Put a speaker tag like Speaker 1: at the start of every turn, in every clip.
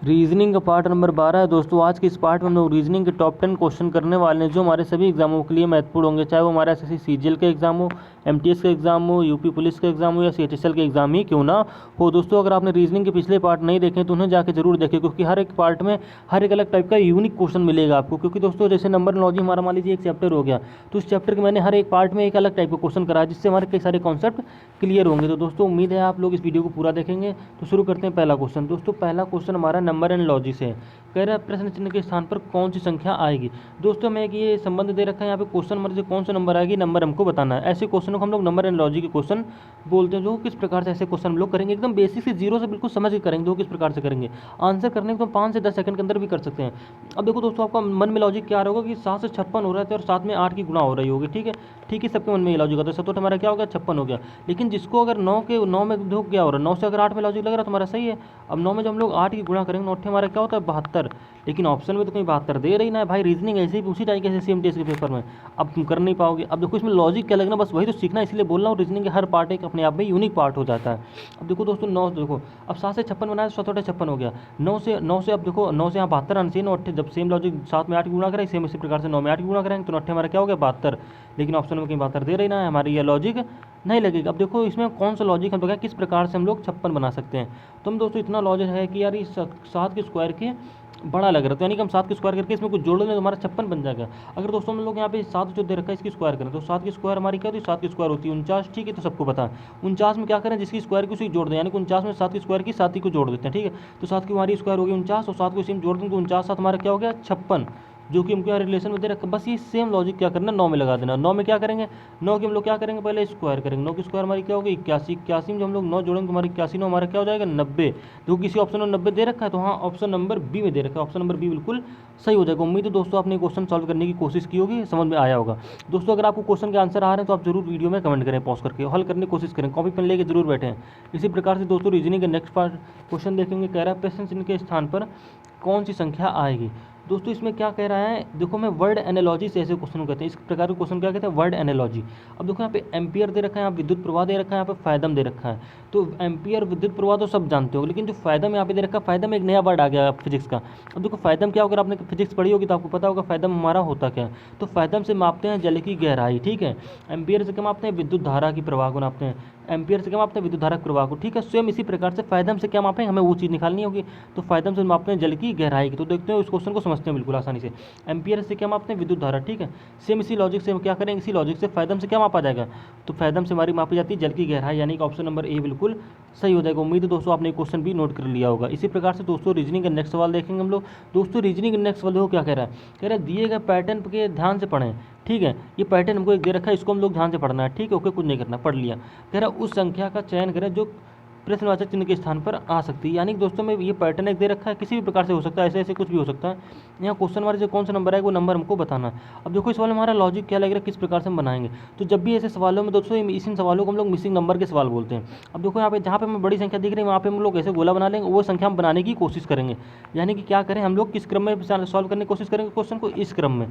Speaker 1: Reasoning का part number 12 है दोस्तों। आज के इस पार्ट में हम लोग रीजनिंग के टॉप 10 क्वेश्चन करने वाले हैं जो हमारे सभी एग्जामों के लिए महत्वपूर्ण होंगे, चाहे वो हमारा एसएससी सीजीएल का एग्जाम हो, एमटीएस का एग्जाम हो, यूपी पुलिस का एग्जाम हो या सीएचएसएल के एग्जाम ही क्यों ना हो। दोस्तों अगर आपने रीजनिंग के पिछले पार्ट नहीं देखे तो उन्हें जाकर जरूर देखें, क्योंकि हर एक पार्ट में हर एक अलग टाइप का यूनिक क्वेश्चन मिलेगा आपको। क्योंकि दोस्तों जैसे नंबरलॉजी हमारा मान लीजिए एक चैप्टर हो गया, तो उस चैप्टर के मैंने हर एक पार्ट में एक अलग टाइप का क्वेश्चन करा, जिससे हमारे कई सारे कॉन्सेप्ट क्लियर होंगे। तो दोस्तों उम्मीद है आप लोग इस वीडियो को पूरा देखेंगे। तो शुरू करते हैं पहला क्वेश्चन। दोस्तों पहला क्वेश्चन हमारा नंबर एंड लॉजी से कह रहा है प्रश्न चिन्ह के स्थान पर कौन सी संख्या आएगी। दोस्तों हमें एक ये संबंध दे रखा है यहाँ पे, क्वेश्चन नंबर से कौन सा नंबर आएगी नंबर हमको बताना है। ऐसे क्वेश्चनों को हम लोग नंबर एंड लॉजी के क्वेश्चन बोलते हैं। जो किस प्रकार से ऐसे क्वेश्चन हम लोग करेंगे, एकदम बेसिक से जीरो से बिल्कुल समझ के करेंगे। जो किस प्रकार से करेंगे, आंसर करने को तो 5 से 10 सेकंड के अंदर भी कर सकते हैं। अब देखो दोस्तों आपका मन में लॉजिक क्या होगा कि 7 से 56 हो रहा है और साथ में 8 की गुणा हो रही होगी। ठीक है सबके मन में ये लॉजिक होता है। 7 हमारा क्या हो गया 56 हो गया। लेकिन जिसको अगर 9 में देखो क्या हो रहा है, 9 से अगर 8 में लॉजिक लग रहा है तो हमारा सही है। अब 9 में जब हम लोग 8 की गुणा करेंगे 9 हमारा क्या होता है 72। लेकिन ऑप्शन में तो कहीं 72 दे रही ना है भाई। रीजनिंग ऐसे ही उसी टाइप के सीएमटीएस के पेपर में अब तुम कर नहीं पाओगे। अब देखो इसमें लॉजिक क्या लगना, बस वही तो सीखना, इसलिए बोल रहा हूँ। रीजनिंग के हर पार्ट एक अपने आप में यूनिक पार्ट हो जाता है। अब देखो दोस्तों 9 देखो, अब 7 से 56 बनाया तो 7 56 हो गया। 9 से अब देखो 9 से यहाँ 72 आना चाहिए। 9 जब सेम लॉजिक 7 में 8 की गुणा करें, सेम इसी प्रकार से 9 में 8 की गुणा करेंगे तो 9 हमारा क्या हो गया 72। लेकिन ऑप्शन में कहीं 72 दे रही ना है, हमारी ये लॉजिक नहीं लगेगा। अब देखो इसमें कौन सा लॉजिक हम लोग किस प्रकार से हम लोग 56 बना सकते हैं। तो हम दोस्तों इतना लॉजिक है कि यार इस 7 के स्क्वायर के बड़ा लग रहा है, तो यानी कि हम 7 के स्क्वायर करके इसमें कुछ जोड़ लें तो हमारा 56 बन जाएगा। अगर दोस्तों हम लोग यहाँ पे 7 जो दे रखा है इसकी स्क्वायर करें तो 7 की स्क्वायर हमारी क्या होती है 7 की स्क्वायर होती है 49। ठीक है, तो सबको पता है 49 में क्या करें जिसकी स्क्वायर की उसी जोड़ दें, यानी कि 49 में 7 की स्क्वायर की 7 ही को जोड़ देते हैं। ठीक है, तो 7 की हमारी स्क्वायर होगी 49 और 7 को इसी में जोड़ दें तो 49 7 हमारा क्या हो गया 56, जो कि हमको यहाँ रिलेशन में दे रखा। बस ये सेम लॉजिक क्या करना 9 में लगा देना। 9 में क्या करेंगे, 9 की हम लोग क्या करेंगे पहले स्क्वायर करेंगे। 9 की स्क्वायर हमारी क्या होगी 81। 81 में जब हम लोग 9 जोड़ेंगे तो हमारी 81 9 हमारा क्या हो जाएगा 90। देखो किसी ऑप्शन में 90 दे रखा है तो हाँ ऑप्शन नंबर बी में दे रखा है, ऑप्शन नंबर बी बिल्कुल सही हो जाएगा। उम्मीद है दोस्तों आपने क्वेश्चन सॉल्व करने की कोशिश की होगी, समझ में आया होगा। दोस्तों अगर आपको क्वेश्चन के आंसर आ रहे हैं तो आप जरूर वीडियो में कमेंट करें, पॉज करके हल करने की कोशिश करें, कॉपी पेन लेके जरूर बैठें। इसी प्रकार से दोस्तों रीजनिंग के नेक्स्ट पार्ट क्वेश्चन देखेंगे। कह रहा है प्रश्न चिन्ह के स्थान पर कौन सी संख्या आएगी। दोस्तों इसमें क्या कह रहा है, देखो मैं वर्ड एनालॉजी से ऐसे क्वेश्चन कहते हैं। इस प्रकार के क्वेश्चन क्या कहते हैं वर्ड एनालॉजी। अब देखो यहाँ पे एम्पियर दे रखा है, यहाँ विद्युत प्रवाह दे रखा है, यहाँ पे फायदम दे रखा है। तो एम्पियर विद्युत प्रवाह तो सब जानते हो, लेकिन जो फायदम यहाँ पे दे रखा है, फायदम एक नया वर्ड आ गया फिजिक्स का। अब देखो फायदम क्या होगा, आपने फिजिक्स पढ़ी होगी तो आपको पता होगा फायदम हमारा होता क्या है। तो फायदम से मापते हैं जल की गहराई। ठीक है, एम्पियर से क्या मापते हैं विद्युत धारा की प्रवाह को नापते हैं। एम्पियर से क्या मापते हैं विद्युत धारा प्रवाह को। ठीक है, सेम इसी प्रकार से फायदम से क्या मापेंगे, हमें वो चीज़ निकालनी होगी। तो फायदम से मापते हैं जल की गहराई की। तो देखते हैं इस क्वेश्चन को समझते हैं बिल्कुल आसानी से। एम्पियर से क्या मापते हैं विद्युत धारा। ठीक है, सेम इसी लॉजिक से हम क्या करेंगे, इसी लॉजिक से फायदम से क्या मापा जाएगा, तो फायदम से हमारी मापी जाती है जल की गहराई, यानी कि ऑप्शन नंबर ए बिल्कुल सही हो जाएगा। उम्मीद है दोस्तों आपने क्वेश्चन भी नोट कर लिया होगा। इसी प्रकार से दोस्तों रीजनिंग का नेक्स्ट सवाल देखेंगे हम लोग। दोस्तों रीजनिंग का नेक्स्ट सवाल देखो क्या कह रहा है, कह रहा है दिए गए पैटर्न के ध्यान से पढ़ें। ठीक है, ये पैटर्न हमको एक दे रखा है, इसको हम लोग ध्यान से पढ़ना है। ठीक है, ओके कुछ नहीं करना, पढ़ लिया। कह रहा है उस संख्या का चयन करें जो प्रश्नवाचक चिन्ह के स्थान पर आ सकती है। यानी कि दोस्तों में ये पैटर्न एक दे रखा है, किसी भी प्रकार से हो सकता है, ऐसे ऐसे कुछ भी हो सकता है। यहाँ क्वेश्चन हमारे जो कौन सा नंबर है वो नंबर हमको बताना है। अब देखो इस सवाल में हमारा लॉजिक क्या लग रहा है, किस प्रकार से हम बनाएंगे। तो जब भी ऐसे सवालों में दोस्तों इन सवालों को हम लोग मिसिंग नंबर के सवाल बोलते हैं। अब देखो यहाँ पे जहाँ पे हमें बड़ी संख्या दिख रही है वहाँ पे हम लोग ऐसे गोला बना लेंगे, वो संख्या हम बनाने की कोशिश करेंगे। यानी कि क्या करें हम लोग किस क्रम में सॉल्व करने की कोशिश करेंगे क्वेश्चन को, इस क्रम में,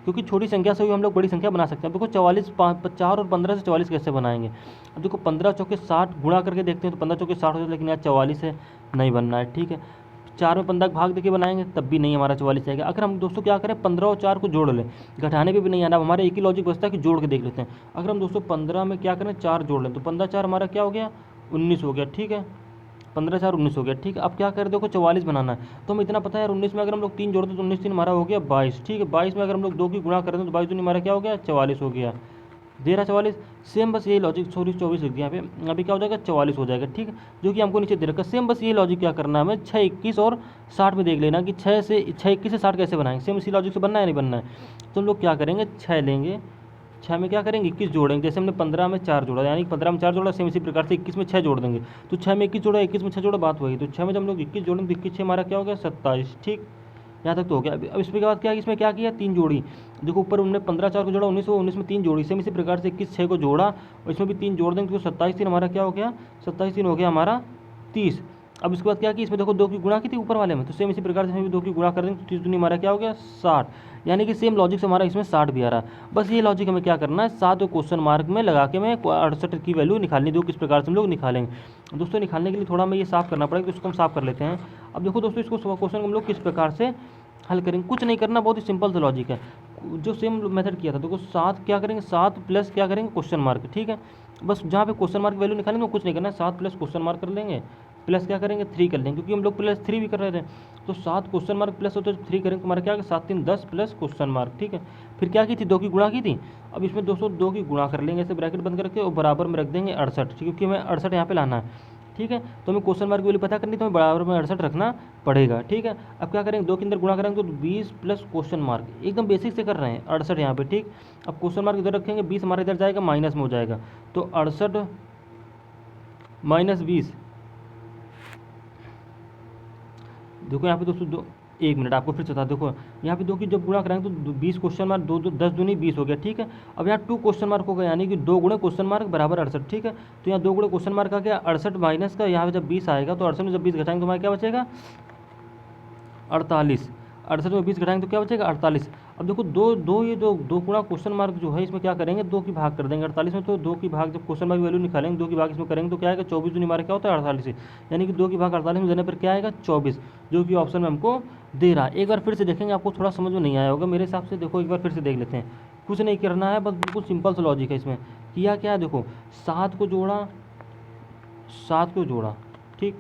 Speaker 1: क्योंकि छोटी संख्या से भी हम लोग बड़ी संख्या बना सकते हैं। देखो 44 4 और 15 से 44 कैसे बनाएंगे। अब देखो 15 चौके 60 गुणा करके देखते हैं तो 15 चौके 60 हो जाए, लेकिन यहाँ 44 है, नहीं बनना है। ठीक है, 4 में 15 भाग देके बनाएंगे तब भी नहीं हमारा 44 आएगा। अगर हम दोस्तों क्या करें 15 और 4 को जोड़ लें, घटाने पे भी नहीं आना, हमारे एक ही लॉजिक बचता है कि जोड़ के देख लेते हैं। अगर हम दोस्तों 15 में क्या करें 4 जोड़ लें तो 15 4 हमारा क्या हो गया 19 हो गया। ठीक है, 15 4 19 हो गया। ठीक है, अब क्या कर देखो 44 बनाना है, तो हमें इतना पता है यार 19 में अगर हम लोग 3 जोड़ते तो 19 3 हमारा हो गया 22। ठीक है, 22 में अगर हम लोग 2 की गुणा करते तो 22 दूनी हमारा क्या हो गया 44 हो गया, दे रहा 44। सेम बस यही लॉजिक, सॉरी 24 लिख दिया यहाँ पे, अभी क्या हो जाएगा 44 हो जाएगा। ठीक है, जो कि हमको नीचे दे रखा है। सेम बस ये लॉजिक क्या करना है हमें 6 21 और 60 में देख लेना कि 6 21 से 60 कैसे बनाएंगे। सेम इसी लॉजिक से बनना है नहीं बनना है। तो हम लोग क्या करेंगे 6 लेंगे, 6 में क्या करेंगे 21 जोड़ेंगे। जैसे हमने 15 में 4 जोड़ा, यानी 15 में 4 जोड़ा, सेम इसी प्रकार से 21 में 6 जोड़ देंगे। तो 6 में 21 जोड़ा 21 में 6 जोड़ा, बात वही। तो 6 में जब हम लोग 21 जोड़ेंगे तो 21 6 हमारा क्या हो गया 27। ठीक, यहाँ तक तो हो गया। अब इसके बाद क्या, इसमें क्या किया 3 जोड़ी। देखो ऊपर हमने 15 4 को जोड़ा 19 19 में 3 जोड़ी, सेम इसी प्रकार से 21 6 को जोड़ा और इसमें भी 3 जोड़ देंगे तो 27 3 हमारा क्या हो गया 27 3 हो गया हमारा 30। अब इसके बाद क्या कि इसमें देखो 2 की गुणा की थी ऊपर वाले में, तो सेम इसी प्रकार से इसमें भी 2 की गुणा कर देंगे तो 30 दूनी हमारा क्या हो गया 60, यानी कि सेम लॉजिक से हमारा इसमें 60 भी आ रहा है। बस ये लॉजिक हमें क्या करना है, 7 क्वेश्चन मार्क में लगा के मैं 68 की वैल्यू निकालनी, दो किस प्रकार से हम लोग निकालेंगे। दोस्तों निकालने के लिए थोड़ा हमें ये साफ करना पड़ेगा, तो इसको हम साफ कर लेते हैं। अब देखो दोस्तों इसको क्वेश्चन हम लोग किस प्रकार से हल करेंगे, कुछ नहीं करना, बहुत ही सिंपल सा लॉजिक है जो सेम मेथड किया था। देखो 7 क्या करेंगे, 7 प्लस क्या करेंगे क्वेश्चन मार्क, ठीक है। बस जहाँ पे क्वेश्चन मार्क वैल्यू निकालेंगे तो कुछ नहीं करना है, 7 प्लस क्वेश्चन मार्क कर लेंगे, प्लस क्या करेंगे 3 कर लेंगे, क्योंकि हम लोग प्लस 3 भी कर रहे थे। तो 7 क्वेश्चन मार्क प्लस होते 3 करेंगे, तुम्हारा क्या 7 3 10 प्लस क्वेश्चन मार्क, ठीक है। फिर क्या की थी 2 की गुणा की थी, अब इसमें दोस्तों 2 की गुणा कर लेंगे, ऐसे ब्रैकेट बंद करके और बराबर में रख देंगे 68, ठीक है, क्योंकि हमें 68 यहाँ पे लाना है, ठीक है। तो हमें क्वेश्चन मार्क की वैल्यू पता करनी, तो हमें बराबर में 68 रखना पड़ेगा, ठीक है। अब क्या करेंगे 2 के अंदर गुणा करेंगे तो 20 प्लस क्वेश्चन मार्क, एकदम बेसिक से कर रहे हैं 68 यहाँ पे, ठीक। अब क्वेश्चन मार्क इधर रखेंगे, 20 हमारे इधर जाएगा माइनस में हो जाएगा, तो 68 माइनस 20, देखो यहाँ पे दोस्तों 2, 1 मिनट आपको फिर से बता, देखो यहाँ पे 2 की जब गुणा कराएंगे तो 20 क्वेश्चन मार्क 2 10 दूनी 20 हो गया, ठीक है। अब यहाँ 2 क्वेश्चन मार्क हो गया, यानी कि 2 गुणे क्वेश्चन मार्क बराबर 68, ठीक है। तो यहाँ 2 गुणे क्वेश्चन मार्क आ गया 68 माइनस का, यहाँ पे जब 20 आएगा तो 68 में जब 20 घटाएंगे तो हमारा क्या बचेगा 48, 68 में 20 घटाएंगे तो क्या बचेगा 48। अब देखो दो गुणा क्वेश्चन मार्क जो है इसमें क्या करेंगे 2 की भाग कर देंगे 48 में, तो 2 की भाग जब क्वेश्चन मार्क की वैल्यू निकालेंगे 2 की भाग इसमें करेंगे तो क्या आएगा 24 दूनी हमारा क्या होता है 48, यानी कि 2 की भाग 48 में देने पर क्या आएगा 24, जो कि ऑप्शन में हमको दे रहा है। एक बार फिर से देखेंगे, आपको थोड़ा समझ में नहीं आया होगा मेरे हिसाब से, देखो एक बार फिर से देख लेते हैं, कुछ नहीं करना है, बस बिल्कुल सिंपल सा लॉजिक है इसमें। किया क्या है देखो 7 को जोड़ा, ठीक,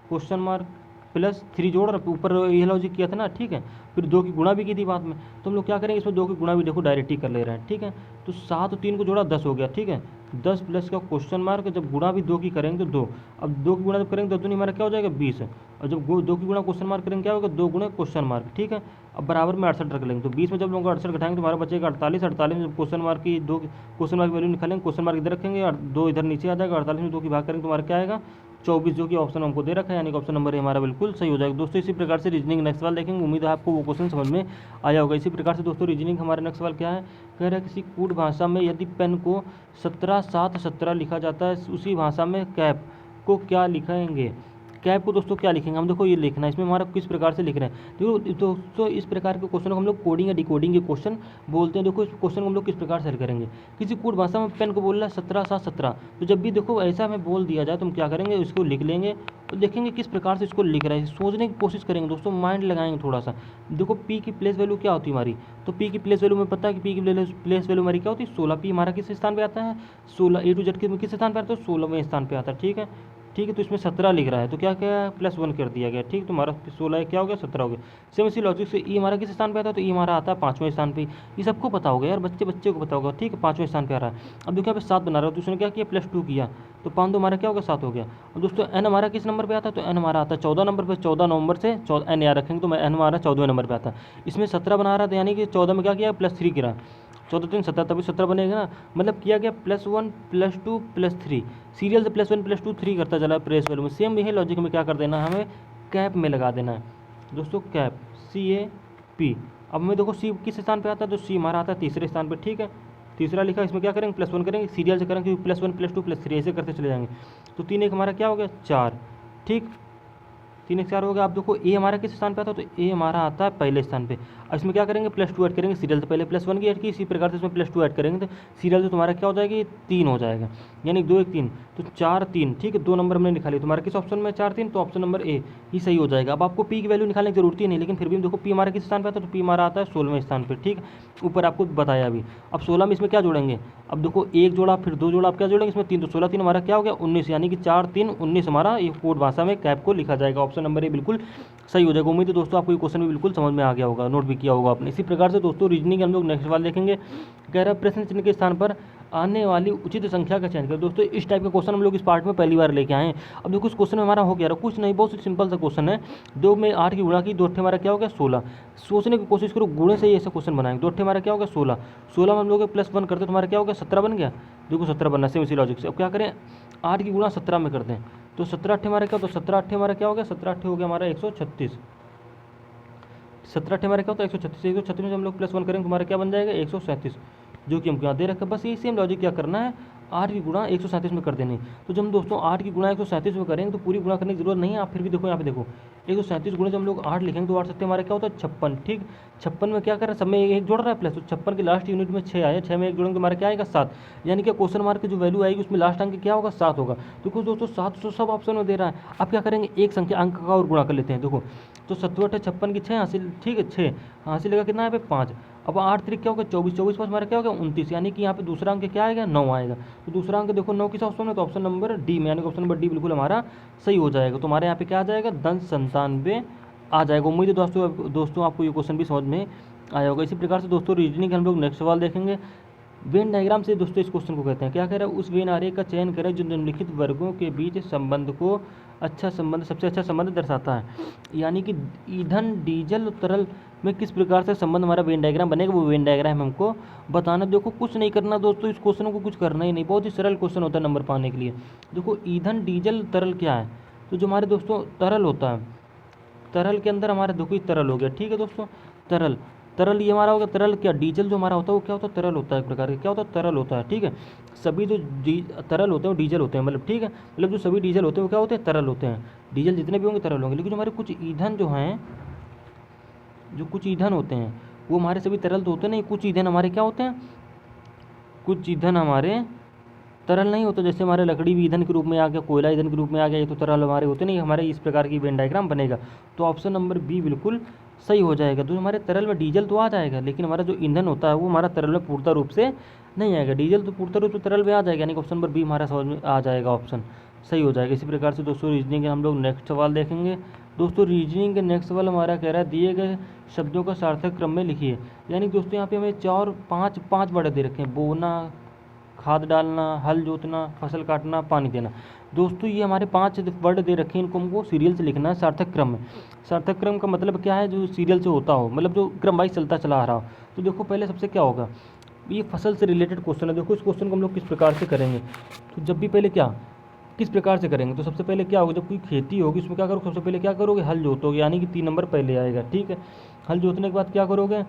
Speaker 1: क्वेश्चन मार्क प्लस 3 जोड़, ऊपर ये लॉजिक किया था ना, ठीक है। फिर 2 की गुणा भी की थी बाद में, तो हम लोग क्या करेंगे इसमें 2 की गुणा भी देखो डायरेक्ट ही कर ले रहे हैं, ठीक है। तो 7 और 3 को जोड़ा 10 हो गया, ठीक है, 10 प्लस का क्वेश्चन मार्क, जब गुणा भी 2 की करेंगे तो 2, अब 2 की गुणा जब करेंगे 10 दूनी हमारा क्या हो जाएगा 20, और जब 2 की गुणा क्वेश्चन मार्क करेंगे क्या होगा 2 गुणे क्वेश्चन मार्क, ठीक है। अब बराबर में 68 रख लेंगे, तो 20 में जब लोग 68 घटाएंगे तो हमारा बचेगा 48, 48 में जब क्वेश्चन मार्क की 2 क्वेश्चन मार्क वैल्यू निकालेंगे, क्वेश्चन मार्क इधर रखेंगे और 2 इधर नीचे आ जाएगा, 48 में 2 की भाग करेंगे तो हमारा क्या आएगा 24, जो कि ऑप्शन हमको दे रखा है, यानी कि ऑप्शन नंबर हमारा बिल्कुल सही हो जाएगा। दोस्तों इसी प्रकार से रीजनिंग नेक्स्ट सवाल देखेंगे, उम्मीद है आपको वो क्वेश्चन समझ में आया होगा। इसी प्रकार से दोस्तों रीजनिंग हमारा नेक्स्ट सवाल क्या है, कह रहा है किसी कूट भाषा में यदि पेन को 17 7 17 लिखा जाता है, उसी भाषा में कैप को क्या लिखेंगे। कैप को दोस्तों क्या लिखेंगे हम, देखो ये लिखना है, इसमें हमारा किस प्रकार से लिख रहे हैं। देखो दोस्तों इस प्रकार के क्वेश्चन को हम लोग कोडिंग या डिकोडिंग के क्वेश्चन बोलते हैं। देखो इस क्वेश्चन को हम लोग किस प्रकार से हल करेंगे, किसी कूट भाषा में पेन को बोल रहा है 17 7 17, तो जब भी देखो ऐसा हमें बोल दिया जाए तो हम क्या करेंगे इसको लिख लेंगे, तो देखेंगे किस प्रकार से इसको लिख रहा है, सोचने की कोशिश करेंगे दोस्तों, माइंड लगाएंगे थोड़ा सा। देखो पी की प्लेस वैल्यू क्या होती है हमारी, तो पी की प्लेस वैल्यू में पता है कि पी की प्लेस वैल्यू हमारी क्या होती है 16, पी हमारा किस स्थान पे आता है 16, ए टू जेड के किस स्थान पे आता है 16वें स्थान पे आता है, ठीक है। ठीक है, तो इसमें 17 लिख रहा है तो क्या क्या +1 कर दिया गया, ठीक, तो हमारा 16 क्या हो गया 17 हो गया। सेम इसी लॉजिक से ई हमारा किस स्थान पे आता है, तो ई हमारा आता है 5वें स्थान पे, ये सबको पता होगा यार, बच्चे को पता होगा, ठीक है 5वें स्थान पे आ रहा है। अब देखो यहाँ पे 7 बना रहा है तो उसने क्या किया +2 किया, तो 5 2 हमारा क्या हो गया 7 हो गया। अब दोस्तों एन हमारा किस नंबर पे आता है, तो एन हमारा आता है 14 नंबर पे, 14 नवंबर से एन याद रखेंगे तो एन हमारा 14वें नंबर पे आता है। इसमें 17 बना रहा था, यानी कि 14 में क्या किया +3 गिरा, 14 3 17, तभी 17 बनेगा ना, मतलब किया गया +1 +2 +3, सीरियल से +1 +2 3 करता चला प्लेस वैल्यू में। सेम यही लॉजिक में क्या कर देना है, हमें कैप में लगा देना है दोस्तों, कैप CAP। अब हमें देखो सी किस स्थान पे आता है, तो सी हमारा आता है तीसरे स्थान पे, ठीक है, तीसरा लिखा, इसमें क्या करेंगे +1 करेंगे, सीरियल से करेंगे क्योंकि +1 +2 +3 ऐसे करते चले जाएंगे, तो 3 1 हमारा क्या हो गया 4, ठीक, 3 1 4 हो गया। आप देखो ए हमारा किस स्थान पे आता है, तो ए हमारा आता है पहले स्थान पे। अब इसमें क्या करेंगे +2 ऐड करेंगे, सीरियल से पहले +1 की ऐड की, इसी प्रकार से इसमें +2 ऐड करेंगे तो सीरियल से तुम्हारा क्या हो जाएगी 3 हो जाएगा, यानी 2 1 3, तो 4 3, ठीक है, 2 नंबर हमने निकाली, तुम्हारा किस ऑप्शन में 4 3, तो ऑप्शन नंबर ए ही सही हो जाएगा। अब आपको पी की वैल्यू निकालने की जरूरत ही नहीं, लेकिन फिर भी देखो पी हमारा किस स्थान पर आता है, तो पी हमारा आता है 16वें स्थान पर, ठीक, ऊपर आपको बताया अभी। अब 16 में इसमें क्या जोड़ेंगे, अब देखो 1 जोड़ा फिर 2 जोड़ा, आप क्या जोड़ेंगे इसमें 3, तो 16 3 हमारा क्या हो गया 19, यानी कि 4 3 19 हमारा ये कोड भाषा में कैप को लिखा जाएगा, ऑप्शन नंबर ए बिल्कुल सही हो जाएगा। उम्मीद है दोस्तों आपको ये क्वेश्चन भी बिल्कुल समझ में आ गया होगा, नोट भी किया होगा आपने। इसी प्रकार से दोस्तों रीजनिंग हम लोग नेक्स्ट सवाल देखेंगे, कह रहा है प्रश्न चिन्ह के स्थान पर आने वाली उचित संख्या का चयन करें। दोस्तों इस टाइप का क्वेश्चन हम लोग इस पार्ट में पहली बार लेके आए हैं। अब देखो इस क्वेश्चन में हमारा हो गया कुछ नहीं, बहुत सिंपल सा क्वेश्चन है, 2 में 8 की गुणा की, 2 हमारा क्या हो गया 16, सोचने की कोशिश करो गुणे से ही ऐसा क्वेश्चन बनाएंगे, 2 हमारा क्या हो गया 16, 16 में हम लोग +1 करते तुम्हारा क्या हो गया 17 बन गया, देखो 17 बनना सेम इसी लॉजिक से। अब क्या करें 8 की गुणा 17 में करते हैं, तो 17 8 हमारा क्या, तो 17 8 हमारा क्या हो गया 17 8 हो गया हमारा 136, 17 8 हमारा क्या होता है 136, 136 में हम लोग +1 करेंगे तुम्हारा क्या बन जाएगा 137, जो कि हमको यहाँ दे रखा है। बस ये सेम लॉजिक क्या करना है, 8 की गुणा 137 में कर देनी। तो जब हम दोस्तों 8 की गुणा 137 में करेंगे तो पूरी गुणा करने की जरूरत नहीं है। आप फिर भी देखो यहाँ पे देखो 137 गुणे जब हम लोग 8 लिखेंगे तो 8 सकते हमारा क्या होता है 56। ठीक, 56 में क्या कर रहा है, सब में एक जोड़ रहा है प्लस, तो 56 के लास्ट यूनिट में 6 आया, 6 में एक जोड़ेंगे तो हमारा क्या आएगा 7। यानी कि क्वेश्चन मार्क की जो वैल्यू आएगी उसमें लास्ट अंक क्या होगा 7 होगा। तो कुछ दोस्तों 7 तो सब ऑप्शन में दे रहा है। आप क्या करेंगे एक संख्या अंक का और गुणा कर लेते हैं। देखो तो 7 × 56 की 6 हासिल, ठीक है 6 हासिल लगा कितना है 5। अब 8 3 क्या होगा 24, 24 पास हमारा क्या होगा 29, यानी कि यहाँ पे दूसरा अंक क्या आएगा 9 आएगा। तो दूसरा अंक देखो 9 किस ऑप्शन में, तो ऑप्शन नंबर डी में, यानी कि ऑप्शन नंबर डी बिल्कुल हमारा सही हो जाएगा। तो हमारे यहाँ पे क्या आ जाएगा 1097 आ जाएगा। उम्मीद है दोस्तों आपको ये क्वेश्चन भी समझ में आया होगा। इसी प्रकार से दोस्तों रीजनिंग हम लोग नेक्स्ट सवाल देखेंगे। वेन डायग्राम से दोस्तों इस क्वेश्चन को कहते हैं, क्या कह रहा है, उस वेन आरेख का चयन करें जो निम्नलिखित वर्गों के बीच संबंध को सबसे अच्छा संबंध दर्शाता है। यानी कि ईंधन डीजल और तरल में किस प्रकार से संबंध हमारा वेन डायग्राम बनेगा, वो वेन डायग्राम हमको बताना। देखो कुछ नहीं करना दोस्तों, इस क्वेश्चन को कुछ करना ही नहीं, बहुत ही सरल क्वेश्चन होता है नंबर पाने के लिए। देखो ईंधन डीजल तरल क्या है, तो जो हमारे दोस्तों तरल होता है, तरल के अंदर हमारा देखो तरल हो गया, ठीक है दोस्तों, तरल तरल ये हमारा होगा तरल। क्या डीजल जो हमारा होता है वो क्या होता है तरल होता है, एक प्रकार का क्या होता है तरल होता है। ठीक है, सभी जो तरल होते हैं वो डीजल होते हैं, मतलब ठीक है, मतलब जो सभी डीजल होते हैं वो क्या होते हैं तरल होते हैं। डीजल जितने भी होंगे तरल होंगे। लेकिन जो हमारे कुछ ईंधन जो हैं, जो कुछ ईंधन होते हैं वो हमारे सभी तरल तो होते नहीं, कुछ ईंधन हमारे क्या होते हैं, कुछ ईंधन हमारे तरल नहीं होता। जैसे हमारे लकड़ी भी ईंधन के रूप में आ गया, कोयला ईंधन के रूप में आ गया, ये तो तरल हमारे होते नहीं, हमारे इस प्रकार की वेन डायग्राम बनेगा। तो ऑप्शन नंबर बी बिल्कुल सही हो जाएगा। तो हमारे तरल में डीजल तो आ जाएगा, लेकिन हमारा जो ईंधन होता है वो हमारा तरल में पूर्णतः रूप से नहीं आएगा। डीजल तो पूर्णतः रूप से तरल में आ जाएगा, यानी कि ऑप्शन नंबर बी हमारा समझ में आ जाएगा, ऑप्शन सही हो जाएगा। इसी प्रकार से दोस्तों रीजनिंग के हम लोग नेक्स्ट सवाल देखेंगे। दोस्तों रीजनिंग के नेक्स्ट सवाल हमारा कह रहा है दिए गए शब्दों का सार्थक क्रम में लिखिए। यानी दोस्तों यहाँ पे हमें 4 5 वर्ड दे रखे हैं, बोना, खाद डालना, हल जोतना, फसल काटना, पानी देना। दोस्तों ये हमारे 5 वर्ड दे रखे हैं, इनको हमको सीरियल से लिखना है सार्थक क्रम में। सार्थक क्रम का मतलब क्या है, जो सीरियल से होता हो, मतलब जो क्रम वाइज चलता चला आ रहा हो। तो देखो पहले सबसे क्या होगा, ये फसल से रिलेटेड क्वेश्चन है। देखो इस क्वेश्चन को हम लोग किस प्रकार से करेंगे, तो जब भी पहले क्या किस प्रकार से करेंगे, तो सबसे पहले क्या होगा, जब कोई खेती होगी उसमें क्या करोगे, सबसे पहले क्या करोगे हल जोतोगे, यानी कि 3 नंबर पहले आएगा। ठीक है, हल जोतने के बाद क्या करोगे,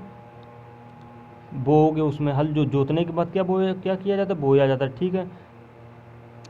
Speaker 1: बोओगे, उसमें हल जो जोतने के बाद क्या किया जाता है, बोया जाता है। ठीक है,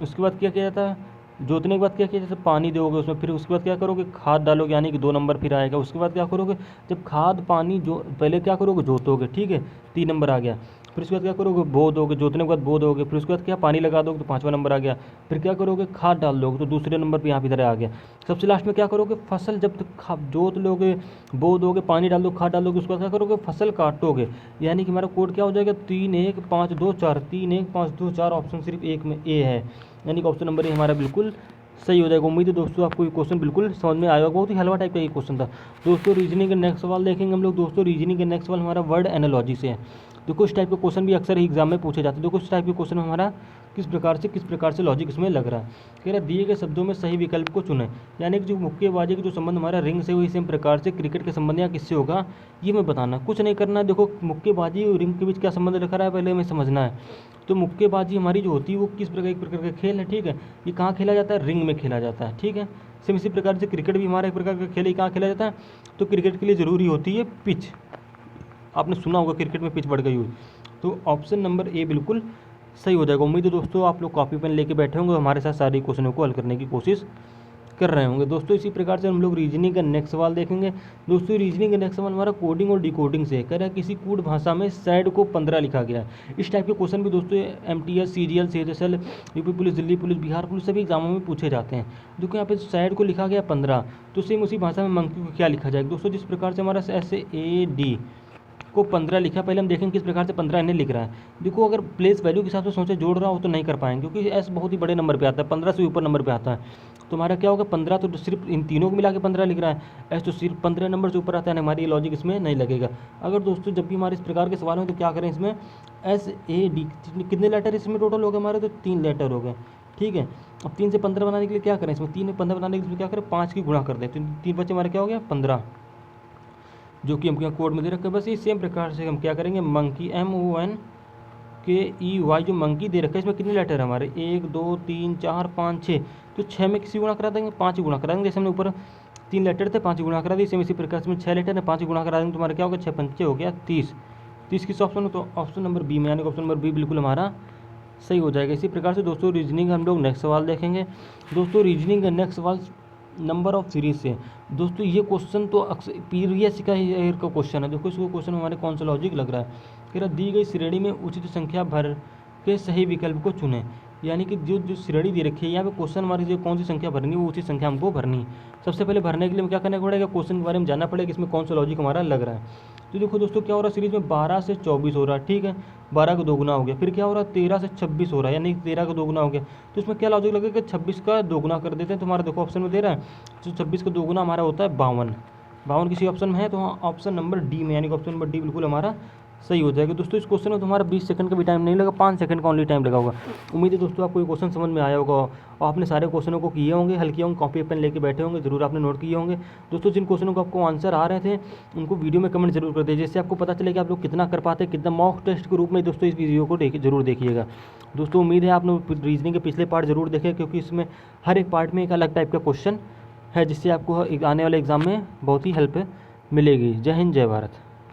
Speaker 1: उसके बाद क्या किया जाता है, जोतने के बाद क्या किया जाता है, पानी दोगे उसमें, फिर उसके बाद क्या करोगे खाद डालोगे, यानी कि 2 नंबर फिर आएगा। उसके बाद क्या करोगे, जब खाद पानी जो पहले क्या करोगे जोतोगे, ठीक है 3 नंबर आ गया। फिर उसके बाद क्या करोगे बो दोगे, जोतने के बाद बो दोगे, फिर उसके बाद क्या पानी लगा दोगे तो 5वां नंबर आ गया। फिर क्या करोगे खाद डाल दोगे, तो दूसरे नंबर पे यहाँ इधर आ गया। सबसे लास्ट में क्या करोगे, फसल जब तक जोत लोगे, बो दोगे, पानी डाल दोगे, खाद डाल दोगे, उसके बाद क्या करोगे फसल काटोगे। यानी कि हमारा कोड क्या हो जाएगा 3 1 5 2 4, 3 1 5 2 4, ऑप्शन सिर्फ एक में ए है, यानी कि ऑप्शन नंबर ए हमारा बिल्कुल सही हो जाएगा। उम्मीद है दोस्तों आपको ये क्वेश्चन बिल्कुल समझ में आएगा, बहुत ही हलवा टाइप का ये क्वेश्चन था। दोस्तों रीजनिंग का नेक्स्ट सवाल देखेंगे हम लोग। दोस्तों रीजनिंग का नेक्स्ट सवाल हमारा वर्ड एनालॉजी से है। देखो इस टाइप के क्वेश्चन भी अक्सर ही एग्जाम में पूछे जाते हैं। देखो इस टाइप के क्वेश्चन में हमारा किस प्रकार से लॉजिक इसमें लग रहा है। कह रहा है दिए गए शब्दों में सही विकल्प को चुनें। यानी कि जो मुक्केबाजी का जो संबंध हमारा रिंग से, वही सेम प्रकार से क्रिकेट के संबंध या किससे होगा ये हमें बताना, कुछ नहीं करना है। देखो मुक्केबाजी और रिंग के बीच क्या संबंध रखा रहा है पहले हमें समझना है। तो मुक्केबाजी हमारी जो होती है वो किस प्रकार एक प्रकार का खेल है। ठीक है, ये कहाँ खेला जाता है, रिंग में खेला जाता है। ठीक है, सेम इसी प्रकार से क्रिकेट भी हमारा एक प्रकार का खेल है, कहाँ खेला जाता है, तो क्रिकेट के लिए ज़रूरी होती है पिच। आपने सुना होगा क्रिकेट में पिच बढ़ गई हुई। तो ऑप्शन नंबर ए बिल्कुल सही हो जाएगा। उम्मीद है दोस्तों आप लोग कॉपी पेन लेके बैठे होंगे, हमारे साथ सारे क्वेश्चनों को हल करने की कोशिश कर रहे होंगे। दोस्तों इसी प्रकार से हम लोग रीजनिंग का नेक्स्ट सवाल देखेंगे। दोस्तों रीजनिंग का नेक्स्ट सवाल हमारा कोडिंग और डिकोडिंग से कह रहा है किसी कूट भाषा में सैड को 15 लिखा गया है। इस टाइप के क्वेश्चन भी दोस्तों MTS, serial, CHSL, UP police, Delhi police, Bihar police सभी एग्जामों में पूछे जाते हैं। देखो यहाँ पे सैड को लिखा गया 15, तो सेम उसी भाषा में मंकी को क्या लिखा जाएगा। दोस्तों जिस प्रकार से हमारा SAD को 15 लिखा, पहले हम देखेंगे किस प्रकार से 15 इन्हें लिख रहा है। देखो अगर प्लेस वैल्यू के हिसाब से सोचे जोड़ रहा हो तो नहीं कर पाएंगे, क्योंकि एस बहुत ही बड़े नंबर पे आता है, 15 से ऊपर नंबर पे आता है। तो हमारा क्या होगा 15, तो सिर्फ इन तीनों को मिला के 15 लिख रहा है, एस तो सिर्फ 15 नंबर से ऊपर आता है, हमारी लॉजिक इसमें नहीं लगेगा। अगर दोस्तों जब भी हमारे इस प्रकार के सवाल हो तो क्या करें, इसमें SAD कितने लेटर इसमें टोटल हो गए हमारे, तो 3 लेटर हो गए। ठीक है, अब 3 से 15 बनाने के लिए क्या करें, इसमें 3 में 15 बनाने के लिए क्या करें 5 की गुणा कर दें, तो 3 बच्चे हमारे क्या हो गया 15, जो कि हम कोड में दे रखे हैं। बस इस सेम प्रकार से हम क्या करेंगे मंकी MONKEY जो मंकी दे रखा है इसमें कितने लेटर है हमारे 1 2 3 4 5 6, तो 6 में किसी गुणा करा देंगे, 5 गुणा करा देंगे। जैसे हमने ऊपर 3 लेटर थे 5 गुणा करा दिए, सेम इसी प्रकार से 6 लेटर है 5 गुणा करा देंगे, तुम्हारा क्या होगा 6 5 हो गया 30। 30 किस ऑप्शन में, तो ऑप्शन नंबर बी में, यानी कि ऑप्शन नंबर बी बिल्कुल हमारा सही हो जाएगा। इसी प्रकार से दोस्तों रीजनिंग हम लोग नेक्स्ट सवाल देखेंगे। दोस्तों रीजनिंग का नेक्स्ट सवाल नंबर ऑफ सीरीज से। दोस्तों ये क्वेश्चन तो अक्सर प्रीवियस का ईयर का क्वेश्चन है। देखो इसको क्वेश्चन हमारे कौन सा लॉजिक लग रहा है, कह रहा दी गई श्रेणी में उचित संख्या भर के सही विकल्प को चुनें। यानी कि जो जो श्रेणी दी रखी है यहाँ पे क्वेश्चन हमारी जो कौन सी संख्या भरनी है वो उसी संख्या हमको भरनी है। सबसे पहले भरने के लिए क्या करना पड़ेगा, क्वेश्चन के बारे में जानना पड़ेगा इसमें कौन सा लॉजिक हमारा लग रहा है। तो देखो दोस्तों क्या हो रहा है, सीरीज में 12 से 24 हो रहा है, ठीक है, 12 का दोगुना हो गया। फिर क्या हो रहा है, 13 से 26 हो रहा है, यानी 13 का दोगुना हो गया। तो इसमें क्या लॉजिक लगेगा कि 26 का दोगुना कर देते हैं। तुम्हारा देखो ऑप्शन में दे रहा है, तो 26 का दोगुना हमारा होता है 52। 52 किसी ऑप्शन में है तो ऑप्शन नंबर डी में, यानी कि ऑप्शन नंबर डी बिल्कुल हमारा सही हो जाएगा। दोस्तों इस क्वेश्चन में तुम्हारा 20 सेकंड का भी टाइम नहीं लगा, 5 सेकंड का ओनली टाइम लगा होगा। उम्मीद है दोस्तों आपको ये क्वेश्चन समझ में आया होगा और आपने सारे क्वेश्चनों को किए होंगे, हल किए होंगे, कॉपी पेन लेके बैठे होंगे, जरूर आपने नोट किए होंगे। दोस्तों जिन क्वेश्चनों को आपको आंसर आ रहे थे उनको वीडियो में कमेंट जरूर कर दीजिए, जिससे आपको पता चले कि आप लोग कितना कर पाते हैं, कितना मॉक टेस्ट के रूप में। दोस्तों इस वीडियो को जरूर देखिएगा। दोस्तों उम्मीद है आप लोग रीजनिंग के पिछले पार्ट जरूर देखें, क्योंकि इसमें हर एक पार्ट में एक अलग टाइप का क्वेश्चन है, जिससे आपको आने वाले एग्जाम में बहुत ही हेल्प मिलेगी। जय हिंद, जय भारत।